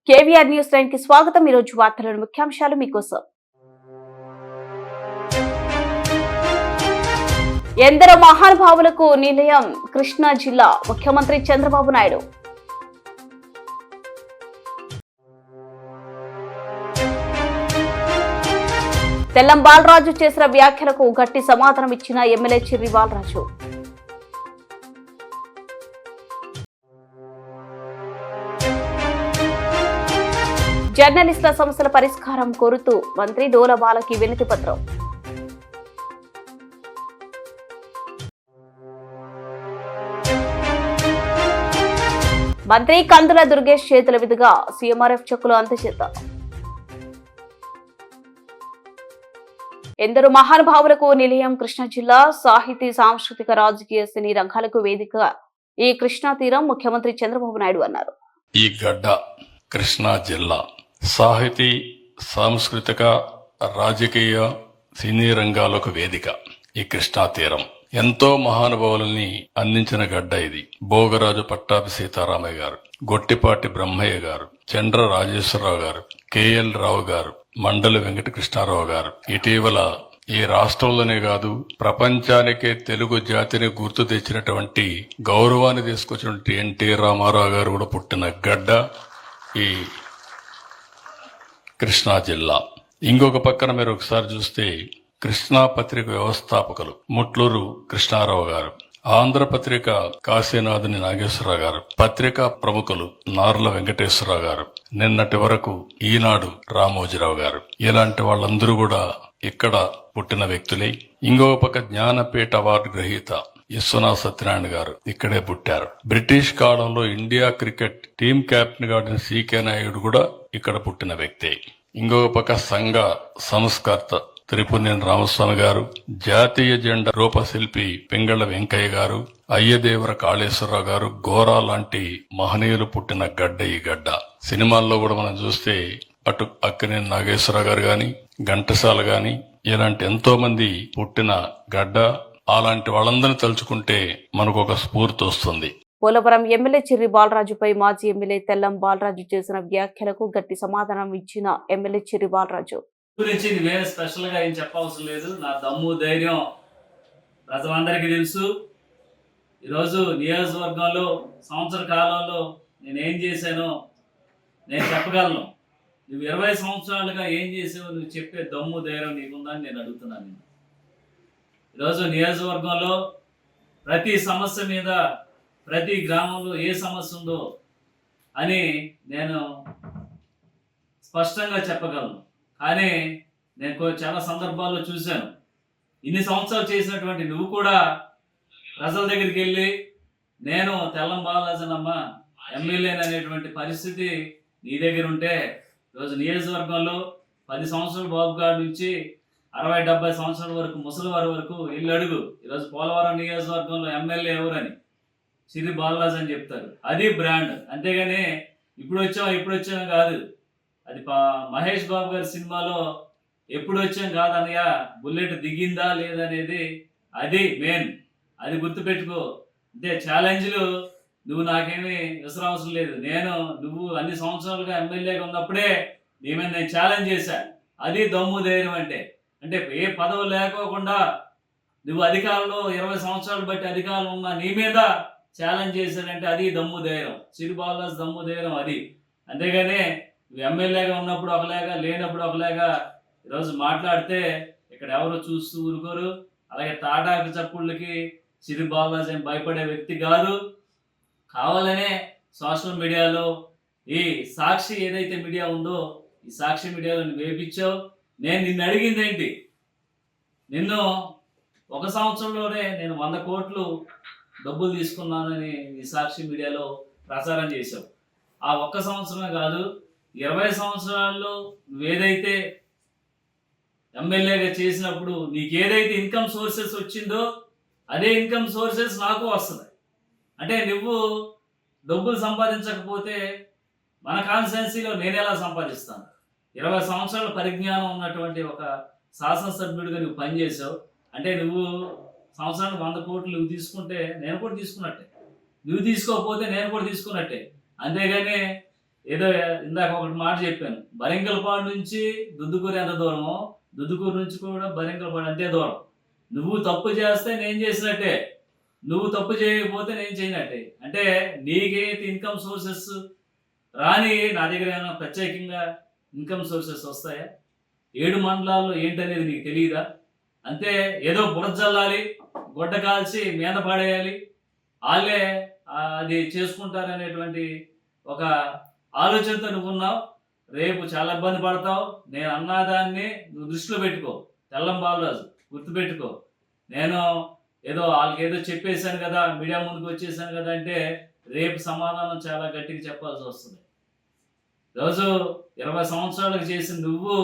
KVR news 9 కి స్వాగతం. ఈ రోజు వార్తలోని ముఖ్యాంశాలు మీకోసం. ఎందరో మహానుభావులకు నిలయం కృష్ణా జిల్లా ముఖ్యమంత్రి చంద్రబాబు నాయుడు. తెల్లం బాలరాజు చేసిన వ్యాఖ్యలకు గట్టి సమాధానం ఇచ్చిన ఎమ్మెల్యే చిర్రి బాలరాజు. జర్నలిస్టుల సమస్యల పరిష్కారం కోరుతూ మంత్రి డోల బాలకి వినతి పత్రం. మంత్రి కందుల దుర్గేష్ చేతుల మీదుగా సీఎంఆర్ఎఫ్ చెక్కులు అందజేత. ఎందరో మహానుభావులకు నిలయం కృష్ణా జిల్లా సాహితీ సాంస్కృతిక రాజకీయ సినీ రంగాలకు వేదిక ఈ కృష్ణా తీరం ముఖ్యమంత్రి చంద్రబాబు నాయుడు అన్నారు. ఈ గడ్డ కృష్ణా జిల్లా సాహితీ సాంస్కృతిక రాజకీయ సినీ రంగాలకు వేదిక ఈ కృష్ణా తీరం. ఎంతో మహానుభావులని అందించిన గడ్డ ఇది. భోగరాజు పట్టాభి సీతారామయ్య గారు, గొట్టిపాటి బ్రహ్మయ్య గారు, చండ్ర రాజేశ్వరరావు గారు, కేఎల్ రావు గారు, మండలి వెంకటకృష్ణారావు గారు. ఇటీవల ఈ రాష్ట్రంలోనే కాదు ప్రపంచానికే తెలుగు జాతిని గుర్తు తెచ్చినటువంటి గౌరవాన్ని తీసుకొచ్చినటువంటి ఎన్టీ రామారావు గారు కూడా పుట్టిన గడ్డ ఈ కృష్ణా జిల్లా. ఇంకొక పక్కన మీరు ఒకసారి చూస్తే కృష్ణా పత్రిక వ్యవస్థాపకులు ముట్లూరు కృష్ణారావు గారు, ఆంధ్రపత్రిక కాశీనాథుని నాగేశ్వరరావు గారు, పత్రికా ప్రముఖులు నార్ల వెంకటేశ్వరరావు గారు, నిన్నటి వరకు ఈనాడు రామోజీరావు గారు. ఇలాంటి వాళ్ళందరూ కూడా ఇక్కడ పుట్టిన వ్యక్తులే. ఇంకొక పక్క జ్ఞానపీఠ అవార్డు గ్రహీత విశ్వనాథ్ సత్యనారాయణ గారు ఇక్కడే పుట్టారు. బ్రిటిష్ కాలంలో ఇండియా క్రికెట్ టీం కెప్టెన్ గా సికే నాయుడు కూడా ఇక్కడ పుట్టిన వ్యక్తే. ఇంకొక పక్క సంఘ సంస్కర్త త్రిపునేని రామస్వామి గారు, జాతీయ జెండా రూపశిల్పి పింగళ వెంకయ్య గారు, అయ్యదేవర కాళేశ్వరరావు గారు, గోరా లాంటి మహనీయులు పుట్టిన గడ్డ ఈ గడ్డ. సినిమాల్లో కూడా మనం చూస్తే అటు అక్కినేని నాగేశ్వరరావు గారు గాని, ఘంటసాల గాని ఇలాంటి ఎంతో మంది పుట్టిన గడ్డ. అలాంటి వాళ్ళందరినీ తలుచుకుంటే మనకు ఒక స్ఫూర్తి వస్తుంది. పోలవరం ఎమ్మెల్యే చిర్రి బాలరాజుపై మాజీ ఎమ్మెల్యే తెల్లం బాలరాజు చేసిన వ్యాఖ్యలకు గట్టి సమాధానం ఇచ్చిన ఎమ్మెల్యే చిర్రి బాలరాజు. గురించి నేను స్పెషల్ గా ఏం చెప్పవసరం లేదు. నా దమ్ము ధైర్యం ప్రజలందరికీ తెలుసు. ఈరోజు నియోజకవర్గంలో సంవత్సర కాలంలో నేను ఏం చేశానో నేను చెప్పగలను. నువ్వు 20 సంవత్సరాలుగా ఏం చేసావో నువ్వు చెప్పే దమ్ము ధైర్యం నీకుందని నేను అడుగుతున్నాను. ఈరోజు నియోజకవర్గంలో ప్రతి సమస్య మీద, ప్రతి గ్రామంలో ఏ సమస్య ఉందో అని నేను స్పష్టంగా చెప్పగలను. కానీ నేను చాలా సందర్భాల్లో చూశాను. ఇన్ని సంవత్సరాలు చేసినటువంటి నువ్వు కూడా ప్రజల దగ్గరికి వెళ్ళి నేను తెల్లం బాలరాజనమ్మ ఎమ్మెల్యేని అనేటువంటి పరిస్థితి నీ దగ్గర ఉంటే, ఈరోజు నియోజకవర్గంలో 10 సంవత్సరాల బాబుగాడి నుంచి 60-70 సంవత్సరాల వరకు ముసలి వారి వరకు వెళ్ళి అడుగు. ఈరోజు పోలవరం నియోజకవర్గంలో ఎమ్మెల్యే ఎవరని చిర్రి బాలరాజు అని చెప్తారు. అది బ్రాండ్. అంతేగాని ఇప్పుడు వచ్చాం కాదు. అది మహేష్ బాబు గారి సినిమాలో ఎప్పుడు వచ్చాం కాదన్నయ్య, బుల్లెట్ దిగిందా లేదనేది అది మెయిన్. అది గుర్తుపెట్టుకో. అంటే ఛాలెంజ్లు నువ్వు నాకేమీ అవసరం లేదు. నువ్వు అన్ని సంవత్సరాలుగా ఎమ్మెల్యేగా ఉన్నప్పుడే నీ మీద నేను ఛాలెంజ్ చేశాను. అది దమ్ము ధైర్యం అంటే. అంటే ఏ పదవి లేకోకుండా నువ్వు అధికారంలో 20 సంవత్సరాలు బట్టి అధికారం ఉన్న నీ మీద ఛాలెంజ్ చేశానంటే అది దమ్ము ధైర్యం. చిర్రి బాలరాజు దమ్ము ధైర్యం అది. అంతేగాని నువ్వు ఎమ్మెల్యేగా ఉన్నప్పుడు ఒకలాగా, లేనప్పుడు ఒకలాగా ఈరోజు మాట్లాడితే ఇక్కడ ఎవరు చూస్తూ ఊరుకోరు. అలాగే తాటాకు చప్పుళ్ళకి చిర్రి బాలరాజు ఏం భయపడే వ్యక్తి కాదు. కావాలనే సోషల్ మీడియాలో ఈ సాక్షి ఏదైతే మీడియా ఉందో ఈ సాక్షి మీడియాలో నువ్వు వేపించావు. నేను నిన్ను అడిగింది ఏంటి? నిన్ను 1 సంవత్సరంలోనే నేను 100 కోట్లు డబ్బులు తీసుకున్నానని ఈ సాక్షి మీడియాలో ప్రచారం చేశావు. ఆ 1 సంవత్సరమే కాదు, 20 సంవత్సరాల్లో నువ్వేదైతే ఎమ్మెల్యేగా చేసినప్పుడు నీకేదైతే ఇన్కమ్ సోర్సెస్ వచ్చిందో అదే ఇన్కమ్ సోర్సెస్ నాకు వస్తుంది. అంటే నువ్వు డబ్బులు సంపాదించకపోతే మన కాన్స్టిట్యున్సీలో నేను ఎలా సంపాదిస్తాను? 20 సంవత్సరాల పరిజ్ఞానం ఉన్నటువంటి ఒక శాసనసభ్యుడిగా నువ్వు పనిచేసావు. అంటే నువ్వు సంవత్సరానికి 100 కోట్లు నువ్వు తీసుకుంటే నేను కూడా తీసుకున్నట్టే, నువ్వు తీసుకోకపోతే నేను కూడా తీసుకున్నట్టే. అంతేగాని ఏదో ఇందాక ఒకటి మాట చెప్పాను, బరింగల్పాడు నుంచి దుద్దుకూరు ఎంత దూరమో, దుద్దుకూరు నుంచి కూడా బరింగల్పాడు అంతే దూరం. నువ్వు తప్పు చేస్తే నేను చేసినట్టే, నువ్వు తప్పు చేయకపోతే నేను చేయనట్టే. అంటే నీకైతే ఇన్కమ్ సోర్సెస్ రాని నా దగ్గర ఏమైనా ప్రత్యేకంగా ఇన్కమ్ సోర్సెస్ వస్తాయా? 7 మండలాల్లో ఏంటనేది నీకు తెలియదా? అంతే ఏదో బురద జల్లాలి, గుడ్డ కాల్చి మీద పడేయాలి, వాళ్ళే అది చేసుకుంటారనేటువంటి ఒక ఆలోచనతో నువ్వు ఉన్నావు. రేపు చాలా ఇబ్బంది పడతావు. నేను అన్నదాన్ని నువ్వు దృష్టిలో పెట్టుకో. తెల్లం బాలరాజు గుర్తుపెట్టుకో. నేను ఏదో వాళ్ళకి ఏదో చెప్పేశాను కదా, మీడియా ముందుకు వచ్చేసాను కదా అంటే రేపు సమాధానం చాలా గట్టిగా చెప్పాల్సి వస్తుంది. రోజు 20 సంవత్సరాలకు చేసిన నువ్వు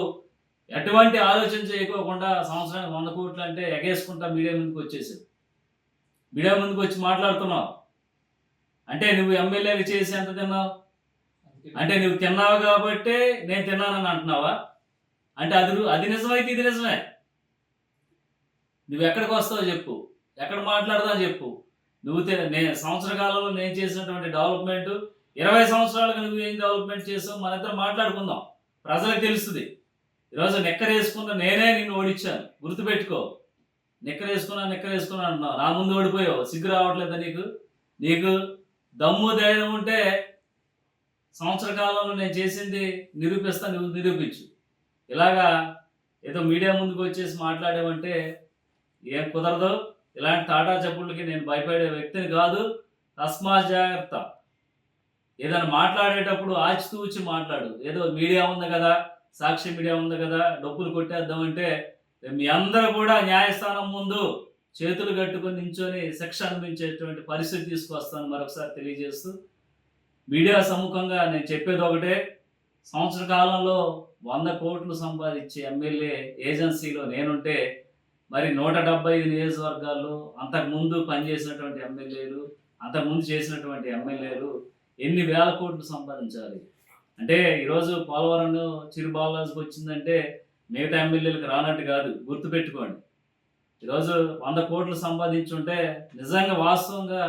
ఎటువంటి ఆలోచన చేయకోకుండా సంవత్సరానికి 100 కోట్లు అంటే ఎగేసుకుంటా మీడియా ముందుకు వచ్చేసావు. మీడియా ముందుకు వచ్చి మాట్లాడుతున్నావు. అంటే నువ్వు ఎమ్మెల్యేలు చేసి ఎంత తిన్నావు? అంటే నువ్వు తిన్నావు కాబట్టి నేను తిన్నానని అంటున్నావా? అంటే అది నిజమైతే ఇది నిజమే. నువ్వు ఎక్కడికి వస్తావో చెప్పు, ఎక్కడ మాట్లాడదావు చెప్పు. నేను సంవత్సర కాలంలో నేను చేసినటువంటి డెవలప్మెంట్, 20 సంవత్సరాలుగా నువ్వు ఏం డెవలప్మెంట్ చేసావు మన ఇద్దరు మాట్లాడుకుందాం, ప్రజలకు తెలుస్తుంది. ఈరోజు నెక్కరేసుకున్న నేనే నిన్ను ఓడించాను, గుర్తుపెట్టుకో. నెక్కరేసుకున్నా అంటున్నావు, నా ముందు ఓడిపోయావు. సిగ్గు రావట్లేదా నీకు దమ్ము ధైర్యం ఉంటే సంవత్సర కాలంలో నేను చేసింది నిరూపిస్తా, నువ్వు నిరూపించు. ఇలాగా ఏదో మీడియా ముందుకు వచ్చేసి మాట్లాడేవంటే ఏం కుదరదు. ఇలాంటి తాటా చెప్పులకి నేను భయపడే వ్యక్తిని కాదు. తస్మా జాగ్రత్త. ఏదైనా మాట్లాడేటప్పుడు ఆచితూచి మాట్లాడు. ఏదో మీడియా ఉంది కదా, సాక్షి మీడియా ఉంది కదా, డబ్బులు కొట్టేద్దామంటే మీ అందరూ కూడా న్యాయస్థానం ముందు చేతులు కట్టుకొని నించొని శిక్ష అనుభవించేటువంటి పరిస్థితి తీసుకొస్తాను మరొకసారి తెలియజేస్తూ, మీడియా సముఖంగా నేను చెప్పేది ఒకటే, సంవత్సర కాలంలో 100 కోట్లు సంపాదించే ఎమ్మెల్యే ఏజెన్సీలో నేనుంటే మరి 175 నియోజకవర్గాల్లో అంతకుముందు పనిచేసినటువంటి ఎమ్మెల్యేలు, అంతకుముందు చేసినటువంటి ఎమ్మెల్యేలు ఎన్ని వేల కోట్లు సంపాదించాలి? అంటే ఈరోజు పోలవరం చిరు బాలరాజుకి వచ్చిందంటే మిగతా ఎమ్మెల్యేలకు రానట్టు కాదు, గుర్తుపెట్టుకోండి. ఈరోజు 100 కోట్లు సంపాదించుంటే నిజంగా వాస్తవంగా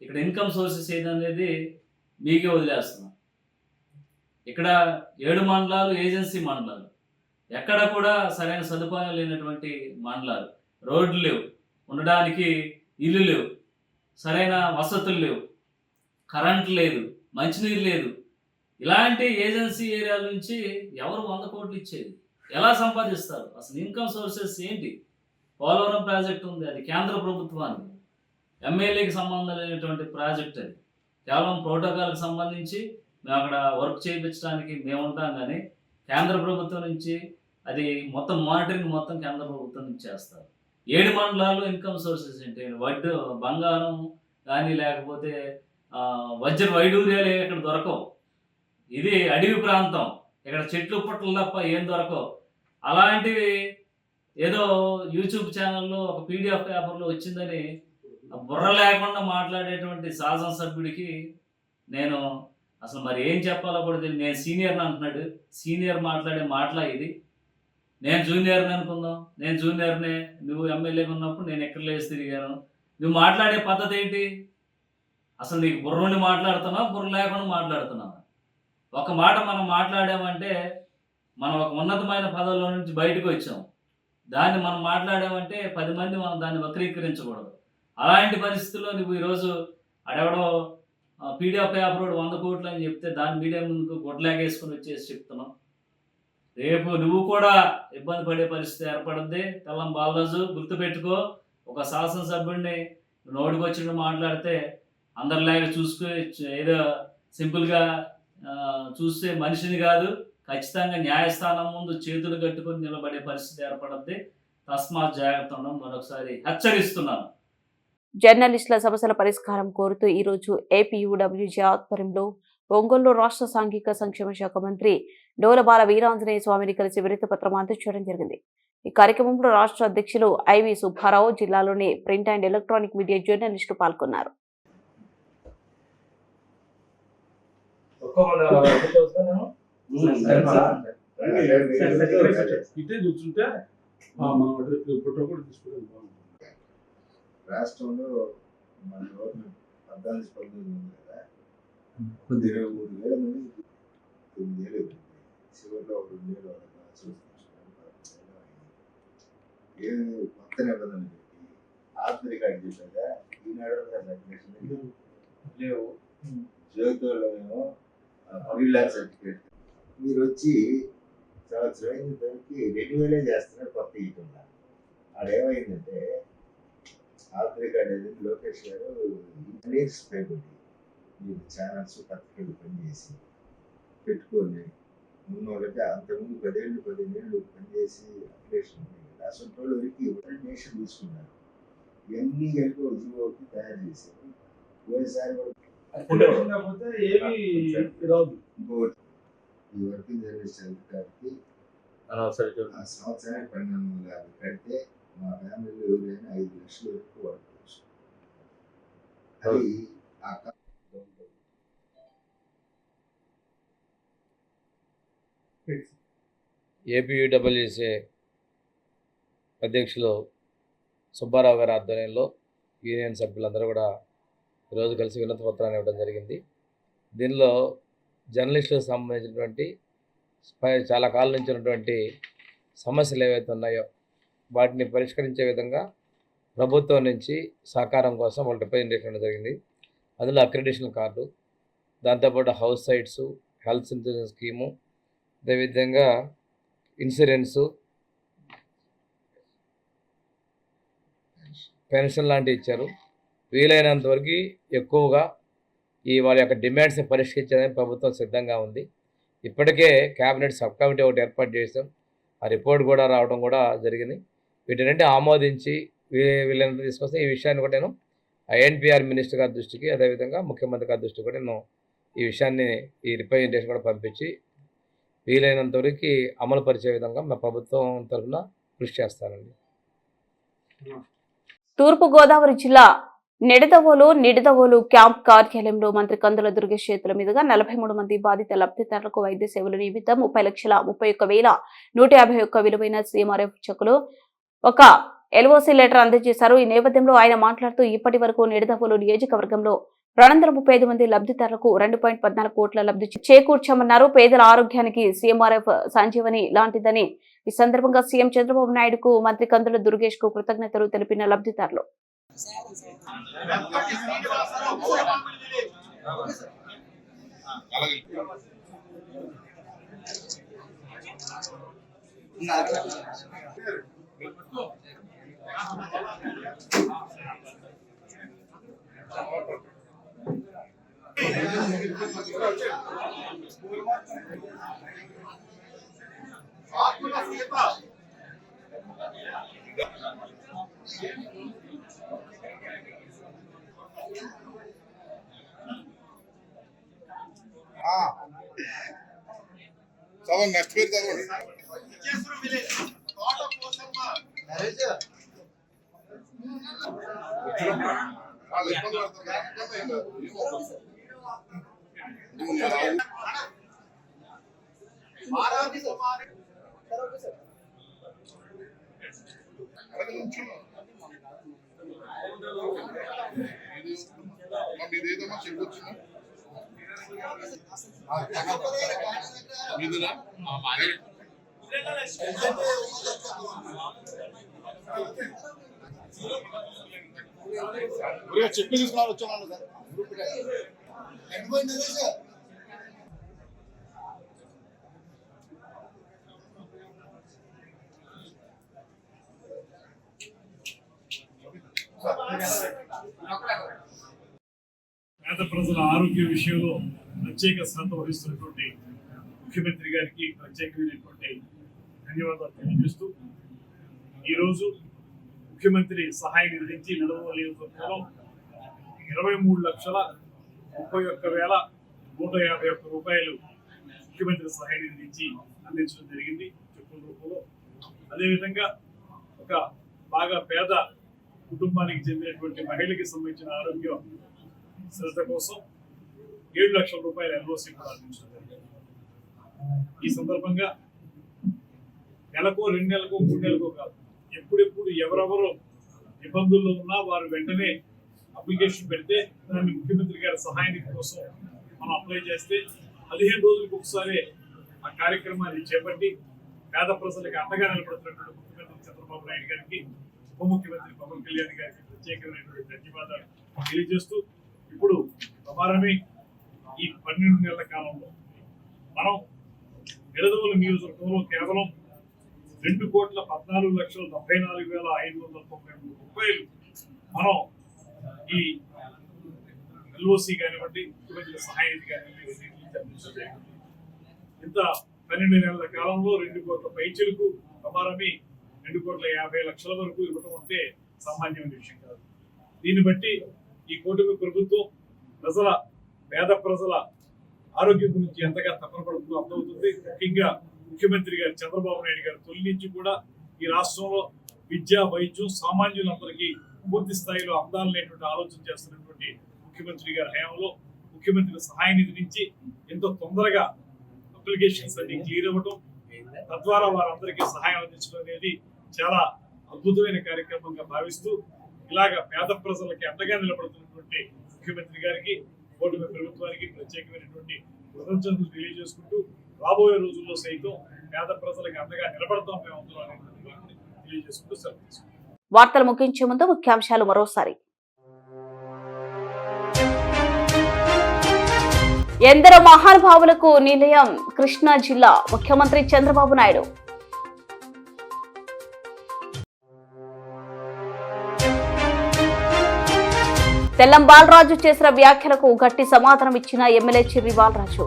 ఇక్కడ ఇన్కమ్ సోర్సెస్ ఏదనేది మీకే వదిలేస్తున్నాం. ఇక్కడ 7 మండలాలు ఏజెన్సీ మండలాలు, ఎక్కడ కూడా సరైన సదుపాయం లేనటువంటి మండలాలు. రోడ్లు లేవు, ఉండడానికి ఇల్లు లేవు, సరైన వసతులు లేవు, కరెంట్ లేదు, మంచినీరు లేదు. ఇలాంటి ఏజెన్సీ ఏరియాల నుంచి ఎవరు 100 కోట్లు ఇచ్చేది? ఎలా సంపాదిస్తారు? అసలు ఇన్కమ్ సోర్సెస్ ఏంటి? పోలవరం ప్రాజెక్ట్ ఉంది, అది కేంద్ర ప్రభుత్వానికి, ఎమ్మెల్యేకి సంబంధం లేనటువంటి ప్రాజెక్ట్. అది కేవలం ప్రోటోకాల్కి సంబంధించి మేము అక్కడ వర్క్ చేయించడానికి మేము ఉంటాం, కానీ కేంద్ర ప్రభుత్వం నుంచి అది మొత్తం మానిటరింగ్ మొత్తం కేంద్ర ప్రభుత్వం నుంచి చేస్తారు. 7 మండలాల్లో ఇన్కమ్ సోర్సెస్ ఏంటి? బంగారం కానీ లేకపోతే వజ్ర వైడూర్యాలు ఇక్కడ దొరకవు. ఇది అడవి ప్రాంతం, ఇక్కడ చెట్లు పుట్టలు తప్ప ఏం దొరకవు. అలాంటివి ఏదో యూట్యూబ్ ఛానల్లో ఒక పీడిఎఫ్ పేపర్లో వచ్చిందని బుర్ర లేకుండా మాట్లాడేటువంటి శాసనసభ్యుడికి నేను అసలు మరి ఏం చెప్పాలో కూడా తెలియదు. నేను సీనియర్ని అంటున్నాడు, సీనియర్ మాట్లాడే మాటలా ఇది? నేను జూనియర్ని అనుకుందాం, నేను జూనియర్నే, నువ్వు ఎమ్మెల్యేగా ఉన్నప్పుడు నేను ఎక్కడ లేచి తిరిగాను. నువ్వు మాట్లాడే పద్ధతి ఏంటి? అసలు నీకు బుర్రుండి మాట్లాడుతున్నావు, బుర్ర లేకుండా మాట్లాడుతున్నావు? ఒక మాట మనం మాట్లాడామంటే మనం ఒక ఉన్నతమైన పదవిలో నుంచి బయటకు వచ్చాం, దాన్ని మనం మాట్లాడామంటే 10 మంది మనం దాన్ని వక్రీకరించకూడదు. అలాంటి పరిస్థితుల్లో నువ్వు ఈరోజు అడెవడో పీడిఎఫ్ పేపర్ 100 కోట్లు అని చెప్తే దాని మీడియా ముందుకు గొడ్లాగేసుకుని వచ్చేసి చెప్తున్నావు. రేపు నువ్వు కూడా ఇబ్బంది పడే పరిస్థితి ఏర్పడుద్ది. తెల్లం బాలరాజు గుర్తుపెట్టుకో. ఒక శాసనసభ్యుడిని నోటికి వచ్చినట్టు మాట్లాడితే అందరిలాగా చూసుకుని ఏదో సింపుల్గా చూస్తే మనిషిని కాదు, ఖచ్చితంగా న్యాయస్థానం ముందు చేతులు కట్టుకొని నిలబడే పరిస్థితి ఏర్పడుద్ది. తస్మాత్ జాగ్రత్త ఉండడం మరొకసారి హెచ్చరిస్తున్నాను. జర్నలిస్టుల సమస్యల పరిష్కారం కోరుతూ ఈ రోజు ఏపీయూడబ్ల్యూజే ఆధ్వర్యంలో ఒంగోలు రాష్ట్ర సాంఘిక సంక్షేమ శాఖ మంత్రి డోలబాల వీరాంజనేయ స్వామిని కలిసి వినతి పత్రం అందజేయడం జరిగింది. ఈ కార్యక్రమంలో రాష్ట్ర అధ్యక్షులు ఐవి సుబ్బారావు, జిల్లాలోని ప్రింట్ అండ్ ఎలక్ట్రానిక్ మీడియా జర్నలిస్టులు పాల్గొన్నారు. ఇటే కూర్చుంటే మనం ఫోటో కూడా తీసుకుంటే బాగుంటుంది. రాష్ట్రంలో మన గవర్నమెంట్ 14-19 ఉంది కదా, 23,000 మంది 9,000 చివరిలో 2,000 ఏమి కొత్త నిబంధనలు పెట్టి ఆర్థిక రికార్డు చేశాక ఈనాడు లేవు. జ్యోతిలో ఏమో 3 lakh సర్టిఫికేట్ మీరు వచ్చి సంవత్సరం అయిన దానికి 2,000 చేస్తున్నారు కొత్త ఇటున్నా. ఆడేమైందంటే ఆర్థిక అనేది లోకేష్ గారు ఇంజనీర్స్ పైబడి మీరు ఛానల్స్ పత్రికలు పనిచేసి పెట్టుకొని ఉన్నోళ్ళకి అంతకుముందు 10-15 ఏళ్ళు పనిచేసి అప్లికేషన్ ఉన్నాయి కదా, అసలు వరకు నేషన్ తీసుకున్నారు. ఇవన్నీ కలిపి ఉద్యోగం తయారు చేశారు. పోయినసారి కాకపోతే ఏమి రాదు. ఇంకోటి ఈ వర్కింగ్ జర్నలిస్ట్ అధికారికి ఆ సంవత్సరానికి 1,250 కడితే మా ఫ్యామిలీలో ఎవరైనా 5 లక్షల వరకు వాడుకోవచ్చు. అది ఆ ఏపీయూడబ్ల్యూసీ అధ్యక్షులు సుబ్బారావు గారి ఆధ్వర్యంలో యూనియన్ సభ్యులందరూ కూడా ఈరోజు కలిసి వినతి పత్రాన్ని ఇవ్వడం జరిగింది. దీనిలో జర్నలిస్టులకు సంబంధించినటువంటి చాలా కాలం నుంచి ఉన్నటువంటి సమస్యలు ఏవైతే ఉన్నాయో వాటిని పరిష్కరించే విధంగా ప్రభుత్వం నుంచి సహకారం కోసం వాళ్ళు రిప్రజెంటేషన్ ఇవ్వడం జరిగింది. అందులో అక్రిడిటేషన్ కార్డు, దాంతోపాటు house sites, health insurance scheme, అదేవిధంగా ఇన్సూరెన్సు, పెన్షన్ లాంటివి ఇచ్చారు. వీలైనంత వరకు ఎక్కువగా వాళ్ళ యొక్క డిమాండ్స్ని పరిష్కరించడానికి ప్రభుత్వం సిద్ధంగా ఉంది. ఇప్పటికే క్యాబినెట్ సబ్ కమిటీ ఒకటి ఏర్పాటు చేసాం. ఆ రిపోర్ట్ కూడా రావడం కూడా జరిగింది. వీటినంటే ఆమోదించి వీళ్ళంతా తీసుకొస్తే ఈ విషయాన్ని కూడా నేను ఐఎన్పిఆర్ మినిస్టర్ గారి దృష్టికి, అదేవిధంగా ముఖ్యమంత్రి గారి దృష్టికి కూడా నేను ఈ విషయాన్ని ఈ రిప్రజెంటేషన్ కూడా పంపించి వీలైనంత వరకు అమలు పరిచే విధంగా మా ప్రభుత్వం తరఫున కృషి చేస్తానండి. తూర్పుగోదావరి జిల్లా నిడదవోలు క్యాంప్ కార్యాలయంలో మంత్రి కందుల దుర్గేష్ చేతుల మీదుగా 43 మంది బాధిత లబ్ధిదారులకు వైద్య సేవల నిమిత్తం 30,31,151 విలువైన సీఎంఆర్ఎఫ్ చెక్కులు ఒక ఎల్ఓసి లెటర్ అందజేశారు. ఈ నేపథ్యంలో ఆయన మాట్లాడుతూ ఇప్పటి వరకు నిడదవోలు నియోజకవర్గంలో 235 మంది లబ్ధిదారులకు 2.14 కోట్ల లబ్ధి చేకూర్చామన్నారు. పేదల ఆరోగ్యానికి సీఎంఆర్ఎఫ్ సంజీవని లాంటిదని ఈ సందర్భంగా సీఎం చంద్రబాబు నాయుడుకు మంత్రి కందుల దుర్గేష్ కు కృతజ్ఞతలు తెలిపిన లబ్ధిదారులు నెక్స్ట్ పేరు చదవండి. మీదేదమ్మా చెప్పొచ్చు మీదునా చెప్పి తీసుకున్నారు వచ్చాను సార్. పేద ప్రజల ఆరోగ్య విషయంలో ప్రత్యేక శ్రద్ధ వహిస్తున్నటువంటి ముఖ్యమంత్రి గారికి ప్రత్యేకమైనటువంటి ధన్యవాదాలు తెలియజేస్తూ ఈరోజు ముఖ్యమంత్రి సహాయ నిధి నుంచి నిడదవోలు నియోజకవర్గంలో 23,31,151 రూపాయలు ముఖ్యమంత్రి సహాయ నిధి నుంచి అందించడం జరిగింది చెప్పుల రూపంలో. అదేవిధంగా ఒక బాగా పేద కుటుంబానికి చెందినటువంటి మహిళకి సంబంధించిన ఆరోగ్య శ్రద్ధ కోసం 7 లక్షల రూపాయల ఎల్ఓసి కూడా అందించడం జరిగింది. ఈ సందర్భంగా నెలకో 2 నెలలకో 3 నెలలకో కాదు, ఎప్పుడెప్పుడు ఎవరెవరు ఇబ్బందుల్లో ఉన్నా వారు వెంటనే అప్లికేషన్ పెడితే దాన్ని ముఖ్యమంత్రి గారి సహాయ నిధి కోసం మనం అప్లై చేస్తే 15 రోజులకు ఒకసారి ఆ కార్యక్రమాన్ని చేపట్టి పేద ప్రజలకు అండగా నిలబడుతున్నటువంటి ముఖ్యమంత్రి చంద్రబాబు నాయుడు గారికి, ఉప ముఖ్యమంత్రి పవన్ కళ్యాణ్ గారికి ప్రత్యేకమైనటువంటి ధన్యవాదాలు తెలియజేస్తూ, ఇప్పుడు ప్రమాణమే ఈ 12 నెలల కాలంలో మనం నిడదవోలు నియోజకవర్గంలో కేవలం 2,14,74,593 రూపాయలు మనం ఈ ఎల్ఓసి కానివ్వండి, ముఖ్యమంత్రి సహాయ నిధి కానివ్వండి అందించలేదు. ఇంత 12 నెలల కాలంలో 2 కోట్ల పైచలకు ప్రమాణమే 2,50,00,000 వరకు ఇవ్వడం అంటే సామాన్యమైన విషయం కాదు. దీన్ని బట్టి ఈ కూటమి ప్రభుత్వం పేద ప్రజల ఆరోగ్యం గురించి ఎంతగా తపన పడుతుందో అర్థమవుతుంది. ముఖ్యంగా ముఖ్యమంత్రి గారు చంద్రబాబు నాయుడు గారు తొలి నుంచి కూడా ఈ రాష్ట్రంలో విద్య, వైద్యం సామాన్యులందరికీ పూర్తి స్థాయిలో అందాలనేటువంటి ఆలోచన చేస్తున్నటువంటి ముఖ్యమంత్రి గారి హయాంలో ముఖ్యమంత్రి సహాయ నిధి నుంచి ఎంతో తొందరగా అప్లికేషన్స్ అన్ని క్లియర్ అవ్వడం, తద్వారా వారందరికీ సహాయం అందించడం అనేది చాలా అద్భుతమైన కార్యక్రమంగా భావిస్తూ, ఇలాగా పేద ప్రజలకి అండగా నిలబడుతున్నటువంటి ముఖ్యమంత్రి గారికి, కూటమి ప్రభుత్వానికి ప్రత్యేకమైనటువంటి కృతజ్ఞతలు తెలియజేసుకుంటూ, రాబోయే రోజుల్లో సైతం పేద ప్రజలకు అండగా నిలబడతాం మేము అనేటువంటి తెలియజేసుకుంటూ సెలవు తీసుకుంటాం. వార్తలు ముగించే ముందు ముఖ్యాంశాలు మరోసారి. ఎందరో మహానుభావులకు నిలయం కృష్ణా జిల్లా, ముఖ్యమంత్రి చంద్రబాబు నాయుడు. తెల్లం బాలరాజు చేసిన వ్యాఖ్యలకు గట్టి సమాధానం ఇచ్చిన ఎమ్మెల్యే చిర్రి బాలరాజు.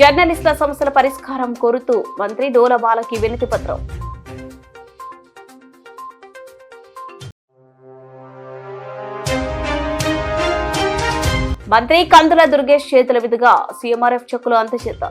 జర్నలిస్టుల సమస్యల పరిష్కారం కోరుతూ మంత్రి డోల బాలకి వినతి పత్రం. మంత్రి కందుల దుర్గేష్ చేతుల మీదుగా సీఎంఆర్ఎఫ్ చెక్కులు అందజేత.